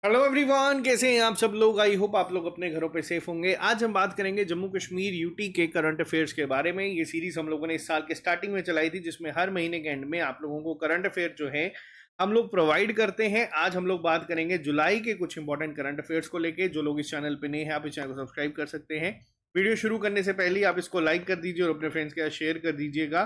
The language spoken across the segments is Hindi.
हेलो एवरीवन, कैसे हैं आप सब लोग। आई होप आप लोग अपने घरों पे सेफ होंगे। आज हम बात करेंगे जम्मू कश्मीर यूटी के करंट अफेयर्स के बारे में। ये सीरीज हम लोगों ने इस साल के स्टार्टिंग में चलाई थी, जिसमें हर महीने के एंड में आप लोगों को करंट अफेयर जो है हम लोग प्रोवाइड करते हैं। आज हम लोग बात करेंगे जुलाई के कुछ इंपॉर्टेंट करंट अफेयर्स को लेके। जो लोग इस चैनल पे नए हैं, आप इस चैनल को सब्सक्राइब कर सकते हैं। वीडियो शुरू करने से पहले आप इसको लाइक कर दीजिए और अपने फ्रेंड्स के साथ शेयर कर दीजिएगा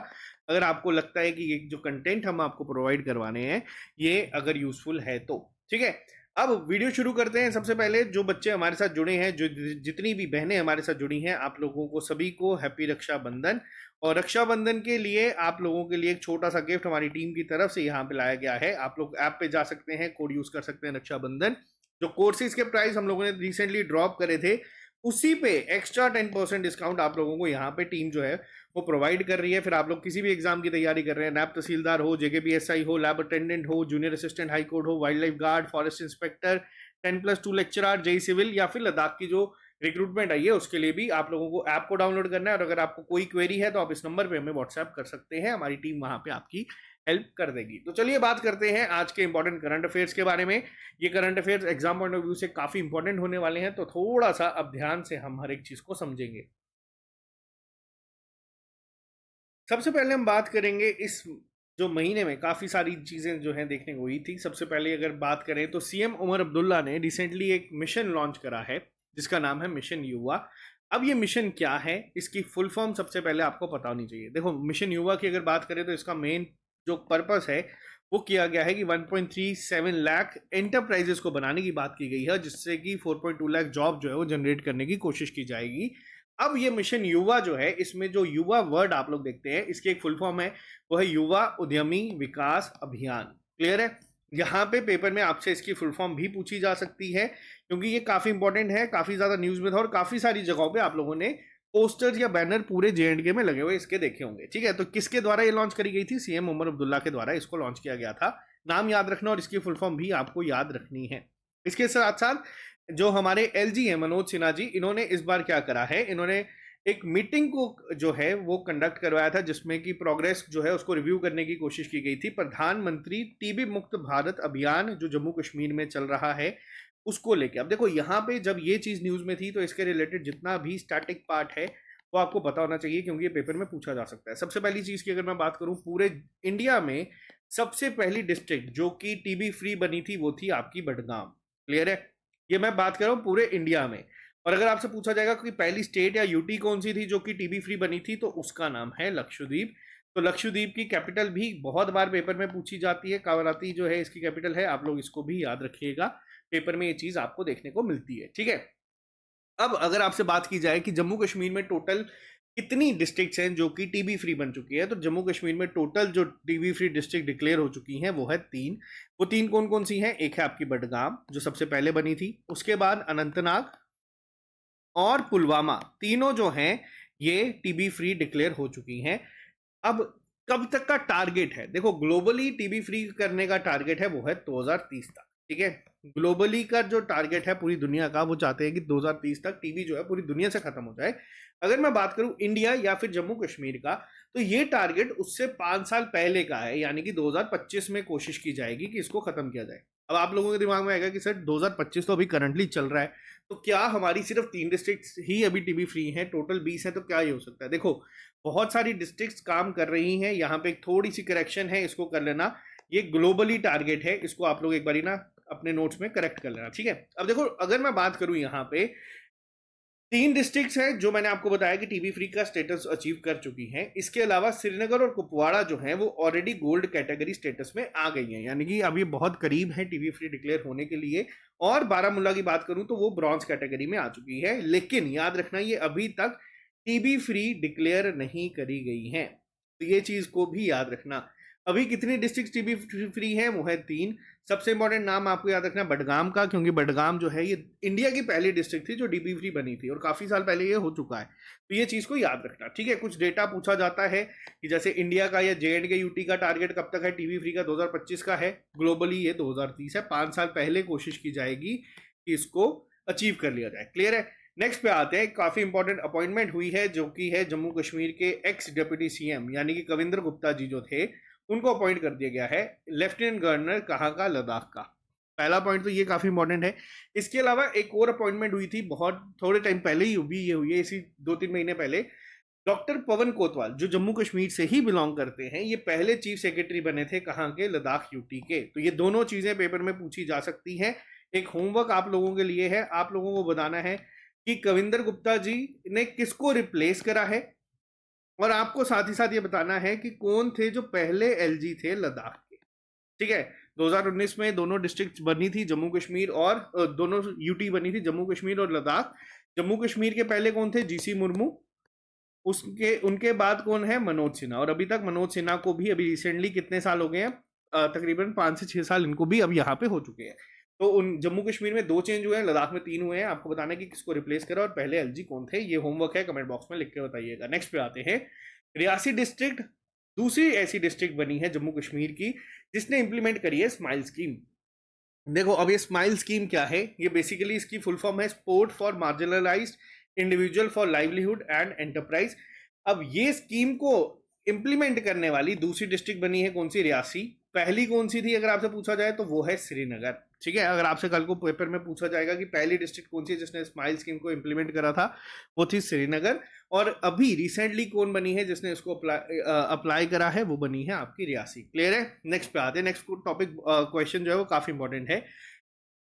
अगर आपको लगता है कि ये जो कंटेंट हम आपको प्रोवाइड करवाने हैं ये अगर यूजफुल है तो। ठीक है, अब वीडियो शुरू करते हैं। सबसे पहले जो बच्चे हमारे साथ जुड़े हैं, जो जितनी भी बहनें हमारे साथ जुड़ी हैं, आप लोगों को सभी को हैप्पी रक्षाबंधन। और रक्षाबंधन के लिए आप लोगों के लिए एक छोटा सा गिफ्ट हमारी टीम की तरफ से यहाँ पे लाया गया है। आप लोग ऐप पे जा सकते हैं, कोड यूज कर सकते हैं रक्षाबंधन। जो कोर्सेज के प्राइस हम लोगों ने रिसेंटली ड्रॉप करे थे, उसी पे एक्स्ट्रा 10% डिस्काउंट आप लोगों को यहाँ पे टीम जो है वो प्रोवाइड कर रही है। फिर आप लोग किसी भी एग्जाम की तैयारी कर रहे हैं, नैब तहसीलदार हो, जेकेपीएसआई हो, लैब अटेंडेंट हो, जूनियर असिस्टेंट हाई कोर्ट हो, wildlife guard, forest inspector, 10+2 lecturer, JE civil, या फिर लद्दाख की जो रिक्रूटमेंट आई है उसके लिए भी आप लोगों को ऐप को डाउनलोड करना है। और अगर आपको कोई क्वेरी है तो आप इस नंबर पे हमें व्हाट्सएप कर सकते हैं, हमारी टीम वहां पे आपकी हेल्प कर देगी। तो चलिए बात करते हैं आज के इंपॉर्टेंट करंट अफेयर्स के बारे में। ये current affairs exam point of view से काफी इंपॉर्टेंट होने वाले हैं, तो थोड़ा सा अब ध्यान से हम हर एक चीज को समझेंगे। सबसे पहले हम बात करेंगे इस जो महीने में काफी सारी चीजें जो हैं देखने को हुई थी। सबसे पहले अगर बात करें तो सीएम उमर अब्दुल्ला ने रिसेंटली एक मिशन लॉन्च करा है जिसका नाम है मिशन युवा। अब ये मिशन क्या है, इसकी फुल फॉर्म सबसे पहले आपको पता होनी चाहिए। देखो, मिशन युवा की अगर बात करें तो इसका मेन जो पर्पस है वो किया गया है कि 1.37 लाख एंटरप्राइजेस को बनाने की बात की गई है, जिससे कि 4.2 लाख जॉब जो है वो जनरेट करने की कोशिश की जाएगी। अब ये मिशन युवा जो है, इसमें जो युवा वर्ड आप लोग देखते हैं, इसकी एक फुल फॉर्म है, वो है युवा उद्यमी विकास अभियान। क्लियर है। यहाँ पे पेपर में आपसे इसकी फुल फॉर्म भी पूछी जा सकती है, क्योंकि ये काफी इंपॉर्टेंट है, काफी ज्यादा न्यूज में था और काफी सारी जगहों पे आप लोगों ने पोस्टर्स या बैनर पूरे जेएंडके में लगे हुए इसके देखे होंगे। ठीक है, तो किसके द्वारा ये लॉन्च करी गई थी? सीएम उमर अब्दुल्ला के द्वारा इसको लॉन्च किया गया था। नाम याद रखना और इसकी फुल फॉर्म भी आपको याद रखनी है। इसके साथ साथ जो हमारे एलजी है मनोज सिन्हा जी, इन्होंने इस बार क्या करा है, इन्होंने एक मीटिंग को जो है वो कंडक्ट करवाया था, जिसमें कि प्रोग्रेस जो है उसको रिव्यू करने की कोशिश की गई थी। प्रधानमंत्री टीबी मुक्त भारत अभियान जो जम्मू कश्मीर में चल रहा है उसको लेके। अब देखो, यहाँ पे जब ये चीज न्यूज में थी तो इसके रिलेटेड जितना भी स्टैटिक पार्ट है वो आपको पता होना चाहिए, क्योंकि ये पेपर में पूछा जा सकता है। सबसे पहली चीज की अगर मैं बात करूं, पूरे इंडिया में सबसे पहली डिस्ट्रिक्ट जो कि टीबी फ्री बनी थी वो थी आपकी बडगाम। क्लियर है, ये मैं बात कर रहा हूं पूरे इंडिया में। और अगर आपसे पूछा जाएगा कि पहली स्टेट या यूटी कौन सी थी जो कि टीबी फ्री बनी थी, तो उसका नाम है लक्षद्वीप। तो लक्षद्वीप की कैपिटल भी बहुत बार पेपर में पूछी जाती है, कावराती जो है इसकी कैपिटल है, आप लोग इसको भी याद रखिएगा, पेपर में ये चीज आपको देखने को मिलती है। ठीक है, अब अगर आपसे बात की जाए कि जम्मू कश्मीर में टोटल कितनी डिस्ट्रिक्ट्स हैं जो कि टीबी फ्री बन चुकी है, तो जम्मू कश्मीर में टोटल जो टीबी फ्री डिस्ट्रिक्ट डिक्लेयर हो चुकी हैं वो है 3। वो 3 कौन कौन सी हैं? एक है आपकी बडगाम जो सबसे पहले बनी थी, उसके बाद अनंतनाग और पुलवामा, तीनों जो हैं ये टीबी फ्री डिक्लेयर हो चुकी हैं। अब कब तक का टारगेट है? देखो, ग्लोबली टीबी फ्री करने का टारगेट है वो है 2030 तक। ठीक है, ग्लोबली का जो टारगेट है पूरी दुनिया का, वो चाहते हैं कि 2030 तक टीबी जो है पूरी दुनिया से खत्म हो जाए। अगर मैं बात करूं इंडिया या फिर जम्मू कश्मीर का, तो ये टारगेट उससे 5 साल पहले का है, यानी कि 2025 में कोशिश की जाएगी कि इसको खत्म किया जाए। अब आप लोगों के दिमाग में आएगा कि सर 2025 तो अभी करंटली चल रहा है, तो क्या हमारी सिर्फ 3 डिस्ट्रिक्ट ही अभी टीबी फ्री हैं? टोटल 20 है, तो क्या ये हो सकता है? देखो, बहुत सारी डिस्ट्रिक्ट्स काम कर रही हैं। यहाँ पे एक थोड़ी सी करेक्शन है, इसको कर लेना। ये ग्लोबली टारगेट है, इसको आप लोग एक बारी ना अपने नोट्स में करेक्ट कर लेना। ठीक है, अब देखो, अगर मैं बात करूं यहाँ पे 3 डिस्ट्रिक्ट्स हैं जो मैंने आपको बताया कि टीबी फ्री का स्टेटस अचीव कर चुकी हैं। इसके अलावा श्रीनगर और कुपवाड़ा जो हैं वो ऑलरेडी गोल्ड कैटेगरी स्टेटस में आ गई हैं, यानी कि अब ये बहुत करीब है टीबी फ्री डिक्लेयर होने के लिए। और बारामूला की बात करूं तो वो ब्रॉन्ज कैटेगरी में आ चुकी है, लेकिन याद रखना ये अभी तक टीबी फ्री डिक्लेयर नहीं करी गई हैं, तो ये चीज को भी याद रखना। अभी कितनी डिस्ट्रिक्ट टीबी फ्री है? वो है 3। सबसे इंपॉर्टेंट नाम आपको याद रखना है बडगाम का, क्योंकि बडगाम जो है ये इंडिया की पहली डिस्ट्रिक्ट थी जो टीबी फ्री बनी थी और काफी साल पहले ये हो चुका है, तो ये चीज को याद रखना। ठीक है, कुछ डेटा पूछा जाता है कि जैसे इंडिया का या जेएंडके यूटी का टारगेट कब तक है टीबी फ्री का? 2025 का है। ग्लोबली ये 2030 है, 5 साल पहले कोशिश की जाएगी कि इसको अचीव कर लिया जाए। क्लियर है। नेक्स्ट पे आते हैं, काफी इंपॉर्टेंट अपॉइंटमेंट हुई है जो कि है जम्मू कश्मीर के एक्स डिप्टी सीएम यानी कि कविंद्र गुप्ता जी जो थे, उनको अपॉइंट कर दिया गया है लेफ्टिनेंट गवर्नर कहाँ का? लद्दाख का। पहला पॉइंट तो ये काफी इंपॉर्टेंट है। इसके अलावा एक और अपॉइंटमेंट हुई थी बहुत थोड़े टाइम पहले ही, भी ये हुई है इसी 2-3 महीने पहले। डॉक्टर पवन कोतवाल जो जम्मू कश्मीर से ही बिलोंग करते हैं, ये पहले चीफ सेक्रेटरी बने थे कहाँ के, लद्दाख यूटी के। तो ये दोनों चीजें पेपर में पूछी जा सकती हैं। एक होमवर्क आप लोगों के लिए है, आप लोगों को बताना है कि कविंदर गुप्ता जी ने किसको रिप्लेस करा है, और आपको साथ ही साथ ये बताना है कि कौन थे जो पहले एलजी थे लद्दाख के। ठीक है, 2019 में दोनों डिस्ट्रिक्ट बनी थी, जम्मू कश्मीर और दोनों यूटी बनी थी, जम्मू कश्मीर और लद्दाख। जम्मू कश्मीर के पहले कौन थे, जीसी मुर्मू। उसके उनके बाद कौन है, मनोज सिन्हा। और अभी तक मनोज सिन्हा को भी अभी रिसेंटली कितने साल हो गए हैं, तकरीबन 5 से 6 साल इनको भी अब यहाँ पे हो चुके हैं। तो उन जम्मू कश्मीर में 2 चेंज हुए हैं, लद्दाख में 3 हुए हैं। आपको बताना है कि किसको रिप्लेस करा और पहले एलजी कौन थे। ये होमवर्क है, कमेंट बॉक्स में लिख के बताइएगा। नेक्स्ट पे आते हैं, रियासी डिस्ट्रिक्ट दूसरी ऐसी डिस्ट्रिक्ट बनी है जम्मू कश्मीर की जिसने इंप्लीमेंट करी है स्माइल स्कीम। देखो अब ये स्माइल स्कीम क्या है, ये बेसिकली इसकी फुल फॉर्म है support for marginalised individual for livelihood and enterprise. अब ये स्कीम को इंप्लीमेंट करने वाली दूसरी डिस्ट्रिक्ट बनी है कौन सी, रियासी। पहली कौन सी थी अगर आपसे पूछा जाए तो वो है श्रीनगर। ठीक है, अगर आपसे कल को पेपर में पूछा जाएगा कि पहली डिस्ट्रिक्ट कौन सी है जिसने स्माइल स्कीम को इंप्लीमेंट करा था, वो थी श्रीनगर। और अभी रिसेंटली कौन बनी है जिसने इसको अप्लाई करा है, वो बनी है आपकी रियासी। क्लियर है। नेक्स्ट पे आते हैं। नेक्स्ट टॉपिक क्वेश्चन जो है वो काफी इंपॉर्टेंट है।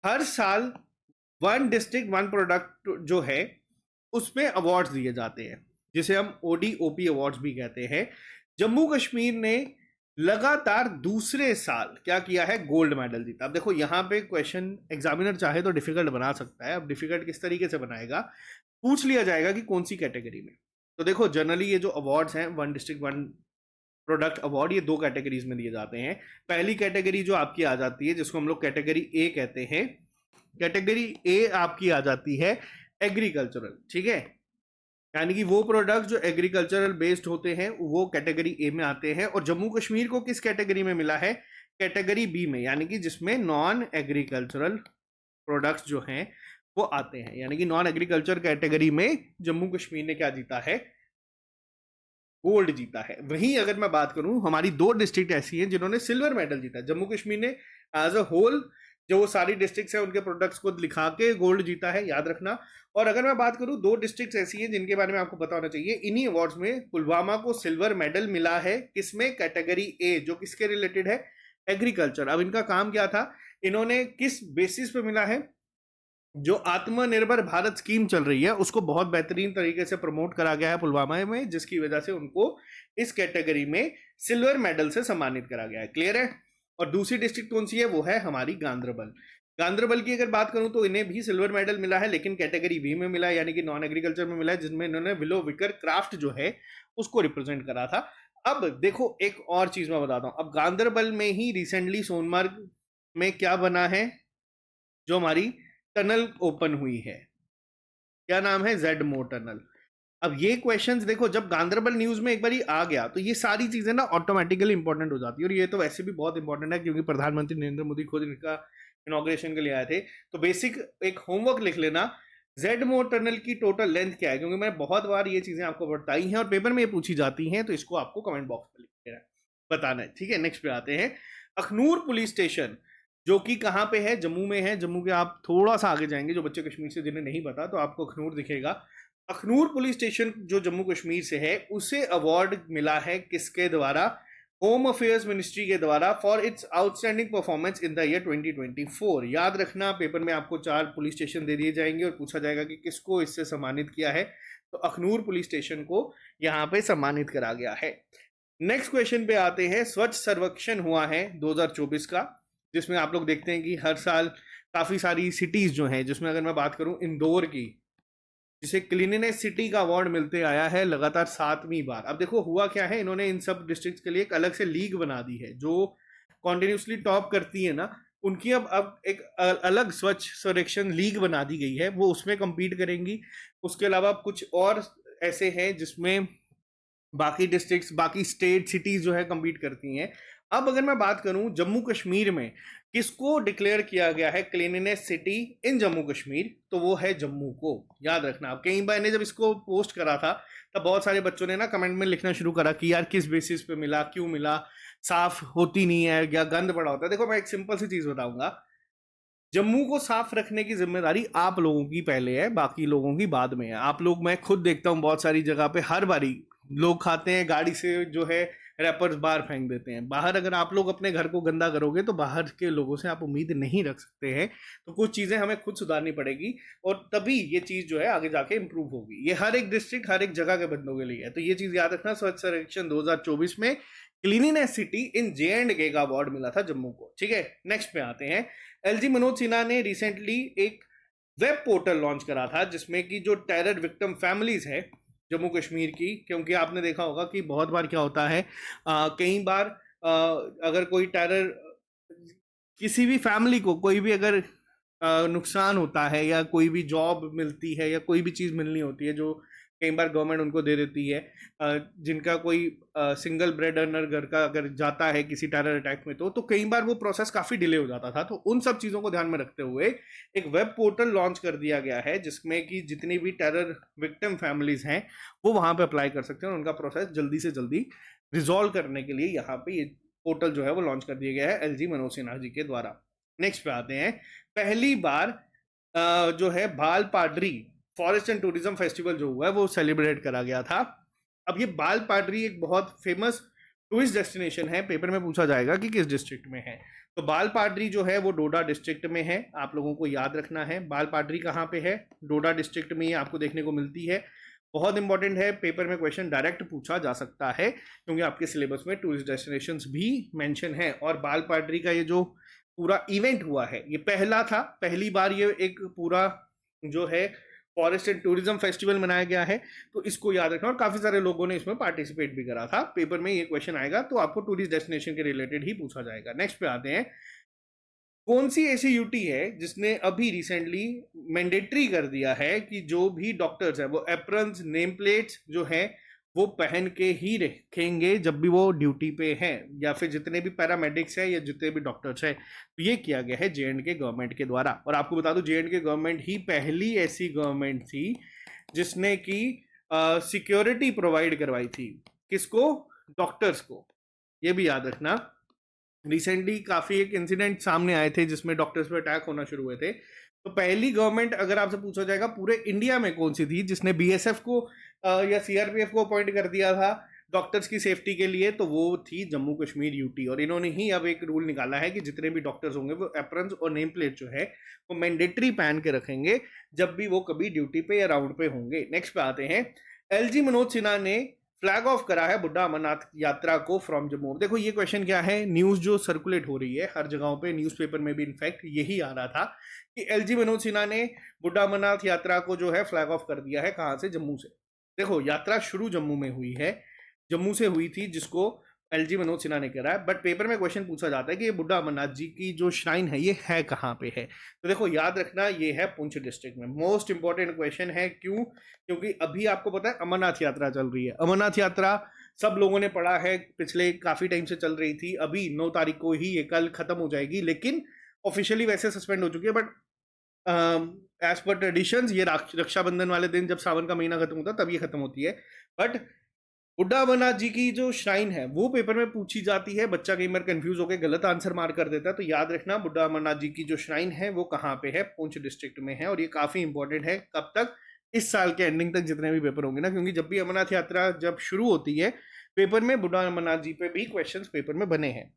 हर साल वन डिस्ट्रिक्ट वन प्रोडक्ट जो है उसमें अवार्ड्स दिए जाते हैं, जिसे हम ओडीओपी अवार्ड्स भी कहते हैं। जम्मू कश्मीर ने लगातार दूसरे साल क्या किया है, गोल्ड मेडल जीता। अब देखो यहाँ पे क्वेश्चन एग्जामिनर चाहे तो डिफिकल्ट बना सकता है। अब डिफिकल्ट किस तरीके से बनाएगा, पूछ लिया जाएगा कि कौन सी कैटेगरी में। तो देखो जनरली ये जो अवार्ड्स हैं, one district one product award, ये 2 कैटेगरीज में दिए जाते हैं। पहली कैटेगरी जो आपकी आ जाती है जिसको हम लोग कैटेगरी ए कहते हैं, कैटेगरी ए आपकी आ जाती है एग्रीकल्चरल। ठीक है, यानी कि वो प्रोडक्ट जो एग्रीकल्चरल बेस्ड होते हैं वो कैटेगरी ए में आते हैं। और जम्मू कश्मीर को किस कैटेगरी में मिला है, कैटेगरी बी में, यानी कि जिसमें नॉन एग्रीकल्चरल प्रोडक्ट्स जो हैं वो आते हैं। यानी कि नॉन एग्रीकल्चर कैटेगरी में जम्मू कश्मीर ने क्या जीता है, गोल्ड जीता है। वहीं अगर मैं बात करूं, हमारी 2 डिस्ट्रिक्ट ऐसी हैं जिन्होंने सिल्वर मेडल जीता है। जम्मू कश्मीर ने एज अ होल जो वो सारी डिस्ट्रिक्ट्स हैं उनके प्रोडक्ट्स को दिखा के गोल्ड जीता है, याद रखना। और अगर मैं बात करूं 2 डिस्ट्रिक्ट्स ऐसी हैं जिनके बारे में आपको पता होना चाहिए, इन्हीं अवार्ड्स में पुलवामा को सिल्वर मेडल मिला है। किसमें, कैटेगरी ए, जो किसके रिलेटेड है, एग्रीकल्चर। अब इनका काम क्या था, इन्होंने किस बेसिस पे मिला है, जो आत्मनिर्भर भारत स्कीम चल रही है उसको बहुत बेहतरीन तरीके से प्रमोट करा गया है पुलवामा में, जिसकी वजह से उनको इस कैटेगरी में सिल्वर मेडल से सम्मानित करा गया है। क्लियर है। और दूसरी डिस्ट्रिक्ट कौन सी है, वो है हमारी गांदरबल। गांदरबल की अगर बात करूं तो इन्हें भी सिल्वर मेडल मिला है, लेकिन कैटेगरी बी में मिला है, यानी कि नॉन एग्रीकल्चर में मिला है, जिसमें इन्होंने विलो विकर क्राफ्ट जो है उसको रिप्रेजेंट करा था। अब देखो एक और चीज मैं बताता हूं, अब गांदरबल में ही रिसेंटली सोनमर्ग में क्या बना है, जो हमारी टनल ओपन हुई है, क्या नाम है, जेड मोर टनल। अब ये क्वेश्चंस देखो, जब गांदरबल न्यूज में एक बार आ गया तो ये सारी चीजें ना ऑटोमेटिकली इंपॉर्टेंट हो जाती है। और ये तो वैसे भी बहुत इंपॉर्टेंट है क्योंकि प्रधानमंत्री नरेंद्र मोदी खुद इनका इनॉग्रेशन के लिए आए थे। तो बेसिक एक होमवर्क लिख लेना, जेड मोर टनल की टोटल लेंथ क्या है, क्योंकि मैंने बहुत बार ये चीजें आपको बताई हैं और पेपर में ये पूछी जाती हैं, तो इसको आपको कमेंट बॉक्स में लिख के बताना है। ठीक है, नेक्स्ट पे आते हैं। अखनूर पुलिस स्टेशन जो कि कहाँ पे है, जम्मू में है। जम्मू के आप थोड़ा सा आगे जाएंगे, जो बच्चे कश्मीर से जिन्हें नहीं पता, तो आपको अखनूर दिखेगा। अखनूर पुलिस स्टेशन जो जम्मू कश्मीर से है, उसे अवार्ड मिला है किसके द्वारा, होम अफेयर्स मिनिस्ट्री के द्वारा, for its outstanding performance in the year 2024। याद रखना, पेपर में आपको 4 पुलिस स्टेशन दे दिए जाएंगे और पूछा जाएगा कि किसको इससे सम्मानित किया है, तो अखनूर पुलिस स्टेशन को यहाँ पे सम्मानित करा गया है। नेक्स्ट क्वेश्चन पे आते हैं। स्वच्छ सर्वेक्षण हुआ है 2024 का, जिसमें आप लोग देखते हैं कि हर साल काफ़ी सारी सिटीज़ जो हैं, जिसमें अगर मैं बात करूं इंदौर की, जिसे क्लीनिनेस सिटी का अवार्ड मिलते आया है लगातार 7वीं बार। अब देखो हुआ क्या है, इन्होंने इन सब डिस्ट्रिक्ट के लिए एक अलग से लीग बना दी है, जो कॉन्टिन्यूसली टॉप करती है ना, उनकी अब एक अलग स्वच्छ सर्वेक्षण लीग बना दी गई है, वो उसमें कम्पीट करेंगी। उसके अलावा कुछ और ऐसे हैं जिसमें बाकी डिस्ट्रिक्ट्स, बाकी स्टेट सिटीज जो है कम्पीट करती हैं। अब अगर मैं बात करूं जम्मू कश्मीर में किसको डिक्लेयर किया गया है cleanliness city in Jammu Kashmir, तो वो है जम्मू को। याद रखना, आप कई बार ने जब इसको पोस्ट करा था तब बहुत सारे बच्चों ने ना कमेंट में लिखना शुरू करा कि यार किस बेसिस पे मिला, क्यों मिला, साफ होती नहीं है या गंद पड़ा होता है। देखो मैं एक सिंपल सी चीज बताऊंगा, जम्मू को साफ रखने की जिम्मेदारी आप लोगों की पहले है, बाकी लोगों की बाद में है। आप लोग, मैं खुद देखता हूँ बहुत सारी जगह पे हर बारी लोग खाते हैं गाड़ी से जो है रैपर्स बाहर फेंक देते हैं बाहर। अगर आप लोग अपने घर को गंदा करोगे तो बाहर के लोगों से आप उम्मीद नहीं रख सकते हैं। तो कुछ चीज़ें हमें खुद सुधारनी पड़ेगी और तभी ये चीज़ जो है आगे जाके इम्प्रूव होगी। ये हर एक डिस्ट्रिक्ट, हर एक जगह के बंदों के लिए है। तो ये चीज़ याद रखना, स्वच्छ सर्वेक्षण 2024 में क्लीनिनेस सिटी इन J&K का अवार्ड मिला था जम्मू को। ठीक है, नेक्स्ट पे आते हैं। एलजी मनोज सिन्हा ने रिसेंटली एक वेब पोर्टल लॉन्च करा था जिसमें कि जो टेरर विक्टिम फैमिलीज है जम्मू कश्मीर की, क्योंकि आपने देखा होगा कि बहुत बार क्या होता है, कई बार अगर कोई टेरर, किसी भी फैमिली को कोई भी अगर नुकसान होता है या कोई भी जॉब मिलती है या कोई भी चीज़ मिलनी होती है जो कई बार गवर्नमेंट उनको दे देती है, जिनका कोई सिंगल ब्रेड अर्नर घर का अगर जाता है किसी टेरर अटैक में तो कई बार वो प्रोसेस काफ़ी डिले हो जाता था। तो उन सब चीज़ों को ध्यान में रखते हुए एक वेब पोर्टल लॉन्च कर दिया गया है जिसमें कि जितनी भी टेरर विक्टिम फैमिलीज हैं वो वहाँ पे अप्लाई कर सकते हैं। उनका प्रोसेस जल्दी से जल्दी रिजॉल्व करने के लिए यहाँ पे ये पोर्टल जो है वो लॉन्च कर दिया गया है एलजी मनोज सिन्हा जी के द्वारा। नेक्स्ट पे आते हैं। पहली बार जो है बाल पाडरी फॉरेस्ट एंड टूरिज्म फेस्टिवल जो हुआ है वो सेलिब्रेट करा गया था। अब ये बाल पाडरी एक बहुत फेमस टूरिस्ट डेस्टिनेशन है, पेपर में पूछा जाएगा कि किस डिस्ट्रिक्ट में है। तो बाल पाडरी जो है वो डोडा डिस्ट्रिक्ट में है, आप लोगों को याद रखना है। बाल पाडरी कहाँ पे है? डोडा डिस्ट्रिक्ट में ही आपको देखने को मिलती है। बहुत इंपॉर्टेंट है, पेपर में क्वेश्चन डायरेक्ट पूछा जा सकता है क्योंकि आपके सिलेबस में टूरिस्ट डेस्टिनेशंस भी मेंशन है। और बाल पाडरी का ये जो पूरा इवेंट हुआ है ये पहला था, पहली बार ये एक पूरा जो है फॉरेस्ट एंड टूरिज्म फेस्टिवल मनाया गया है। तो इसको याद रखना, और काफी सारे लोगों ने इसमें पार्टिसिपेट भी करा था। पेपर में ये क्वेश्चन आएगा तो आपको टूरिस्ट डेस्टिनेशन के रिलेटेड ही पूछा जाएगा। नेक्स्ट पे आते हैं। कौन सी ऐसी यूटी है जिसने अभी रिसेंटली मैंडेटरी कर दिया है कि जो भी डॉक्टर्स है वो एप्रन्स, नेम प्लेट्स जो है वो पहन के ही रखेंगे जब भी वो ड्यूटी पे हैं, या फिर जितने भी पैरामेडिक्स हैं या जितने भी डॉक्टर्स हैं। तो ये किया गया है J&K गवर्नमेंट के द्वारा। और आपको बता दूं J&K गवर्नमेंट ही पहली ऐसी गवर्नमेंट थी जिसने की सिक्योरिटी प्रोवाइड करवाई थी। किसको? डॉक्टर्स को। ये भी याद रखना। रिसेंटली काफ़ी एक इंसिडेंट सामने आए थे जिसमें डॉक्टर्स पे अटैक होना शुरू हुए थे। तो पहली गवर्नमेंट अगर आपसे पूछा जाएगा पूरे इंडिया में कौन सी थी जिसने बीएसएफ को या सीआरपीएफ को अपॉइंट कर दिया था डॉक्टर्स की सेफ्टी के लिए, तो वो थी जम्मू कश्मीर यूटी। और इन्होंने ही अब एक रूल निकाला है कि जितने भी डॉक्टर्स होंगे वो एप्रन्स और नेम प्लेट जो है वो मैंडेटरी पहन के रखेंगे जब भी वो कभी ड्यूटी पे या राउंड पे होंगे। नेक्स्ट पे आते हैं। एलजी मनोज सिन्हा ने फ्लैग ऑफ करा है बुड्ढा अमरनाथ यात्रा को फ्रॉम जम्मू। देखो ये क्वेश्चन क्या है, न्यूज़ जो सर्कुलेट हो रही है हर जगहों पे, न्यूज़पेपर में भी इनफैक्ट यही आ रहा था कि एलजी मनोज सिन्हा ने बुड्ढा अमरनाथ यात्रा को जो है फ्लैग ऑफ कर दिया है। कहाँ से? जम्मू से। देखो यात्रा शुरू जम्मू में हुई है, जम्मू से हुई थी जिसको एलजी मनोज सिन्हा ने करा है। बट पेपर में क्वेश्चन पूछा जाता है कि ये बुड्ढा अमरनाथ जी की जो श्राइन है ये है कहाँ पे है। तो देखो याद रखना ये है पुंछ डिस्ट्रिक्ट में। मोस्ट इंपॉर्टेंट क्वेश्चन है, क्यों? क्योंकि अभी आपको पता है अमरनाथ यात्रा चल रही है। अमरनाथ यात्रा सब लोगों ने पढ़ा है, पिछले काफी टाइम से चल रही थी। अभी 9 तारीख को ही ये कल खत्म हो जाएगी, लेकिन ऑफिशियली वैसे सस्पेंड हो चुकी है। बट एज पर ट्रेडिशंस ये रक्षाबंधन वाले दिन जब सावन का महीना खत्म होता है तब ये खत्म होती है। बट बुड्ढा अमरनाथ जी की जो श्राइन है वो पेपर में पूछी जाती है। बच्चा कई बार कंफ्यूज होकर गलत आंसर मार कर देता है। तो याद रखना बुड्ढा अमरनाथ जी की जो श्राइन है वो कहाँ पे है? पुंछ डिस्ट्रिक्ट में है। और ये काफी इंपॉर्टेंट है। कब तक? इस साल के एंडिंग तक जितने भी पेपर होंगे ना, क्योंकि जब भी अमरनाथ यात्रा जब शुरू होती है पेपर में बुड्ढा अमरनाथ जी पे भी क्वेश्चंस पेपर में बने हैं।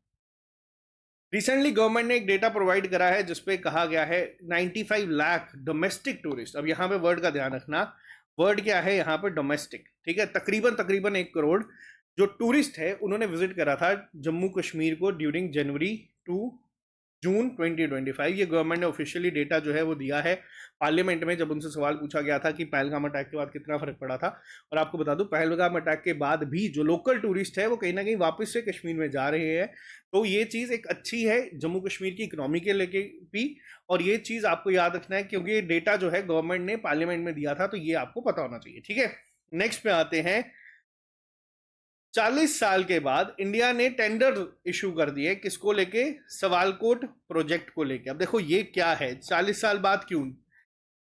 रिसेंटली गवर्नमेंट ने एक डेटा प्रोवाइड करा है जिसपे कहा गया है 95 लाख डोमेस्टिक टूरिस्ट। अब यहाँ पे वर्ड का ध्यान रखना, वर्ड क्या है यहाँ पे? डोमेस्टिक। ठीक है, तकरीबन तकरीबन 1 करोड़ जो टूरिस्ट है उन्होंने विजिट करा था जम्मू कश्मीर को ड्यूरिंग जनवरी टू जून 2025। ये गवर्नमेंट ने ऑफिशियली डेटा जो है वो दिया है। पार्लियामेंट में जब उनसे सवाल पूछा गया था कि पहलगाम अटैक के बाद कितना फर्क पड़ा था, और आपको बता दूं पहलगाम अटैक के बाद भी जो लोकल टूरिस्ट है वो कहीं ना कहीं वापस से कश्मीर में जा रहे हैं। तो ये चीज़ एक अच्छी है जम्मू कश्मीर की इकोनॉमी के लेके भी। और ये चीज़ आपको याद रखना है क्योंकि ये डेटा जो है गवर्नमेंट ने पार्लियामेंट में दिया था, तो ये आपको पता होना चाहिए। ठीक है, नेक्स्ट पे आते हैं। 40 साल के बाद इंडिया ने टेंडर इशू कर दिए, किसको लेके? सवालकोट प्रोजेक्ट को लेके। अब देखो ये क्या है, 40 साल बाद क्यों?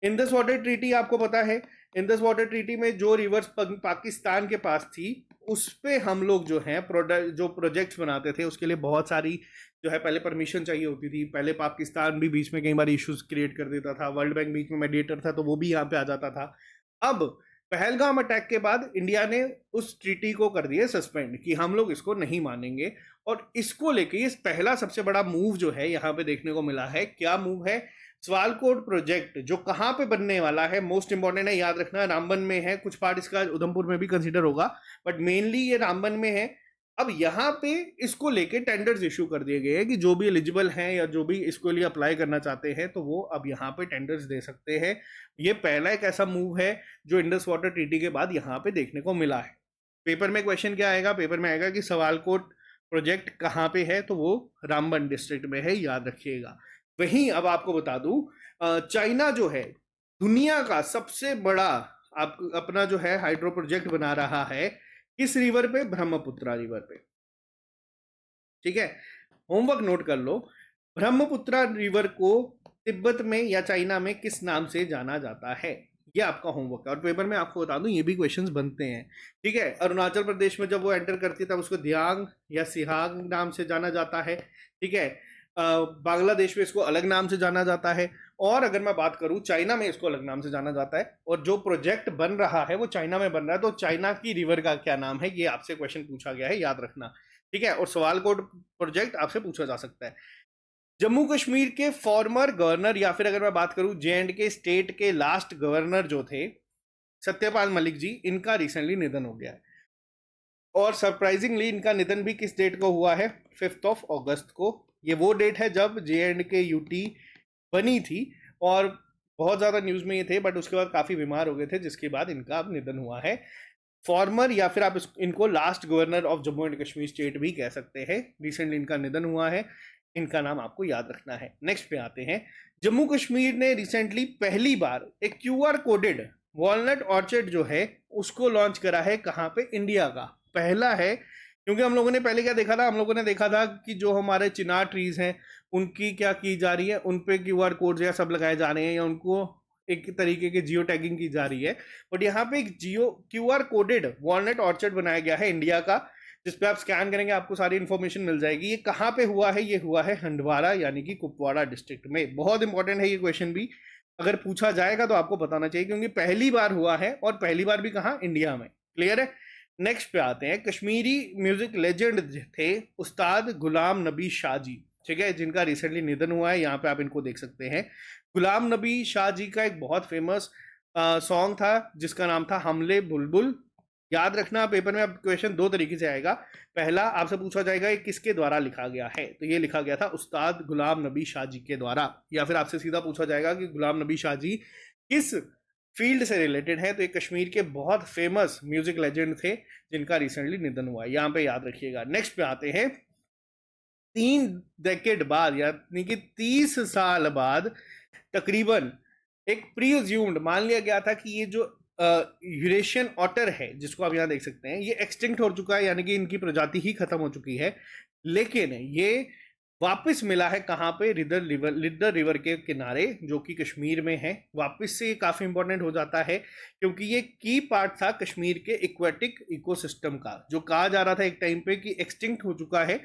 इंडस वाटर ट्रीटी आपको पता है, इंडस वाटर ट्रीटी में जो रिवर्स पाकिस्तान के पास थी उस पे हम लोग जो है प्रोडक्ट जो प्रोजेक्ट्स बनाते थे उसके लिए बहुत सारी जो है पहले परमिशन चाहिए होती थी। पहले पाकिस्तान भी बीच में कई बार इश्यूज क्रिएट कर देता था, वर्ल्ड बैंक बीच में मेडिएटर था तो वो भी यहाँ पे आ जाता था। अब पहलगाम अटैक के बाद इंडिया ने उस ट्रीटी को कर दिया सस्पेंड कि हम लोग इसको नहीं मानेंगे, और इसको लेके ये पहला सबसे बड़ा मूव जो है यहाँ पे देखने को मिला है। क्या मूव है? सवालकोट प्रोजेक्ट जो कहाँ पे बनने वाला है, मोस्ट इंपॉर्टेंट है, याद रखना, रामबन में है, कुछ पार्ट इसका उधमपुर में भी कंसीडर होगा, बट मेनली ये रामबन में है। अब यहाँ पे इसको लेके टेंडर्स इशू कर दिए गए हैं कि जो भी एलिजिबल हैं या जो भी इसको लिए अप्लाई करना चाहते हैं तो वो अब यहाँ पे टेंडर्स दे सकते हैं। ये पहला एक ऐसा मूव है जो इंडस वाटर ट्रीटी के बाद यहाँ पे देखने को मिला है। पेपर में क्वेश्चन क्या आएगा? पेपर में आएगा कि सवालकोट प्रोजेक्ट कहाँ पे है, तो वो रामबन डिस्ट्रिक्ट में है, याद रखिएगा। वहीं अब आपको बता दूं, चाइना जो है दुनिया का सबसे बड़ा आप अपना जो है हाइड्रो प्रोजेक्ट बना रहा है किस रिवर पे? ब्रह्मपुत्रा रिवर पे। ठीक है, होमवर्क नोट कर लो। ब्रह्मपुत्रा रिवर को तिब्बत में या चाइना में किस नाम से जाना जाता है? ये आपका होमवर्क है, और पेपर में आपको बता दूं ये भी क्वेश्चंस बनते हैं। ठीक है, अरुणाचल प्रदेश में जब वो एंटर करती है तब उसको दियांग या सिहाग नाम से जाना जाता है। ठीक है, बांग्लादेश में इसको अलग नाम से जाना जाता है, और अगर मैं बात करूं चाइना में इसको अलग नाम से जाना जाता है। और जो प्रोजेक्ट बन रहा है वो चाइना में बन रहा है, तो चाइना की रिवर का क्या नाम है? ये आपसे क्वेश्चन पूछा गया है, याद रखना। ठीक है, और सवालकोट प्रोजेक्ट आपसे पूछा जा सकता है। जम्मू कश्मीर के फॉर्मर गवर्नर, या फिर अगर मैं बात करूं J&K स्टेट के लास्ट गवर्नर जो थे सत्यपाल मलिक जी, इनका रिसेंटली निधन हो गया है। और सरप्राइजिंगली इनका निधन भी किस डेट को हुआ है? 5 अगस्त को। ये वो डेट है जब J&K यूटी बनी थी, और बहुत ज़्यादा न्यूज़ में ये थे, बट उसके बाद काफ़ी बीमार हो गए थे, जिसके बाद इनका अब निधन हुआ है। फॉर्मर, या फिर आप इनको last governor of Jammu and Kashmir state भी कह सकते हैं, रिसेंटली इनका निधन हुआ है। इनका नाम आपको याद रखना है। नेक्स्ट पे आते हैं, जम्मू कश्मीर ने रिसेंटली पहली बार एक QR कोडेड वॉलनट ऑर्चर्ड जो है उसको लॉन्च करा है। कहाँ पे? इंडिया का पहला है। क्योंकि हम लोगों ने पहले क्या देखा था? हम लोगों ने देखा था कि जो हमारे चिनार ट्रीज हैं उनकी क्या की जा रही है, उन पे QR कोड या सब लगाए जा रहे हैं, या उनको एक तरीके की जियो टैगिंग की जा रही है। बट यहाँ पे एक QR कोडेड वॉलनट ऑर्चर्ड बनाया गया है इंडिया का, जिसपे आप स्कैन करेंगे आपको सारी इन्फॉर्मेशन मिल जाएगी। ये कहाँ पे हुआ है? ये हुआ है हंडवारा यानी कि कुपवाड़ा डिस्ट्रिक्ट में। बहुत इंपॉर्टेंट है ये क्वेश्चन भी, अगर पूछा जाएगा तो आपको बताना चाहिए, क्योंकि पहली बार हुआ है, और पहली बार भी कहाँ? इंडिया में। क्लियर है? नेक्स्ट पे आते हैं, कश्मीरी म्यूजिक लेजेंड थे उस्ताद गुलाम नबी शाह जी, ठीक है, जिनका रिसेंटली निधन हुआ है। यहाँ पे आप इनको देख सकते हैं। गुलाम नबी शाह जी का एक बहुत फेमस सॉन्ग था जिसका नाम था हमले बुलबुल। याद रखना, पेपर में अब क्वेश्चन दो तरीके से आएगा। पहला आपसे पूछा जाएगा ये किसके द्वारा लिखा गया है, तो ये लिखा गया था उस्ताद गुलाम नबी शाह जी के द्वारा। या फिर आपसे सीधा पूछा जाएगा कि गुलाम नबी शाह जी किस फील्ड से रिलेटेड है, तो ये कश्मीर के बहुत फेमस म्यूजिक लेजेंड थे जिनका रिसेंटली निधन हुआ है, यहाँ पे याद रखिएगा। नेक्स्ट पे आते हैं, 3 डेकेड बाद यानी कि 30 साल बाद तकरीबन एक प्रीअज्यूम्ड मान लिया गया था कि ये जो यूरेशियन ऑटर है जिसको आप यहाँ देख सकते हैं ये एक्सटिंक्ट हो चुका है, यानी कि इनकी प्रजाति ही खत्म हो चुकी है। लेकिन ये वापस मिला है कहाँ पे? लिद्दर रिवर के किनारे, जो कि कश्मीर में है। वापस से ये काफ़ी इंपॉर्टेंट हो जाता है क्योंकि ये की पार्ट था कश्मीर के इक्वेटिक इकोसिस्टम का, जो कहा जा रहा था एक टाइम पे कि एक्सटिंक्ट हो चुका है,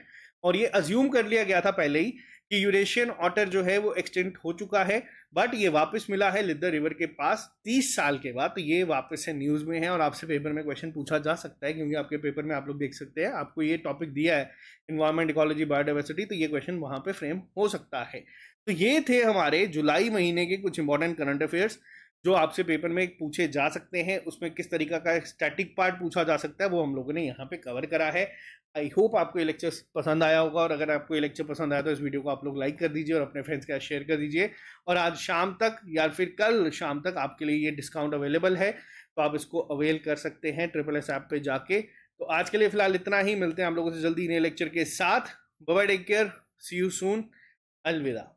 और ये अज्यूम कर लिया गया था पहले ही कि यूरेशियन ऑटर जो है वो एक्सटिंक्ट हो चुका है। बट ये वापस मिला है लिद्दर रिवर के पास 30 साल के बाद, तो ये वापस से न्यूज़ में है, और आपसे पेपर में क्वेश्चन पूछा जा सकता है, क्योंकि आपके पेपर में आप लोग देख सकते हैं आपको ये टॉपिक दिया है इन्वायरमेंट, इकोलॉजी, बायोडाइवर्सिटी, तो ये क्वेश्चन वहाँ पे फ्रेम हो सकता है। तो ये थे हमारे जुलाई महीने के कुछ इंपॉर्टेंट करंट अफेयर्स जो आपसे पेपर में पूछे जा सकते हैं। उसमें किस तरीका का स्टैटिक पार्ट पूछा जा सकता है वो हम लोगों ने यहाँ पे कवर करा है। आई होप आपको ये लेक्चर पसंद आया होगा, और अगर आपको ये लेक्चर पसंद आया तो इस वीडियो को आप लोग लाइक कर दीजिए और अपने फ्रेंड्स के साथ शेयर कर दीजिए। और आज शाम तक या फिर कल शाम तक आपके लिए ये डिस्काउंट अवेलेबल है, तो आप इसको अवेल कर सकते हैं SSS ऐप पे जाके। तो आज के लिए फिलहाल इतना ही, मिलते हैं आप लोगों से जल्दी नए लेक्चर के साथ। Bye bye, take care, see you soon, अलविदा।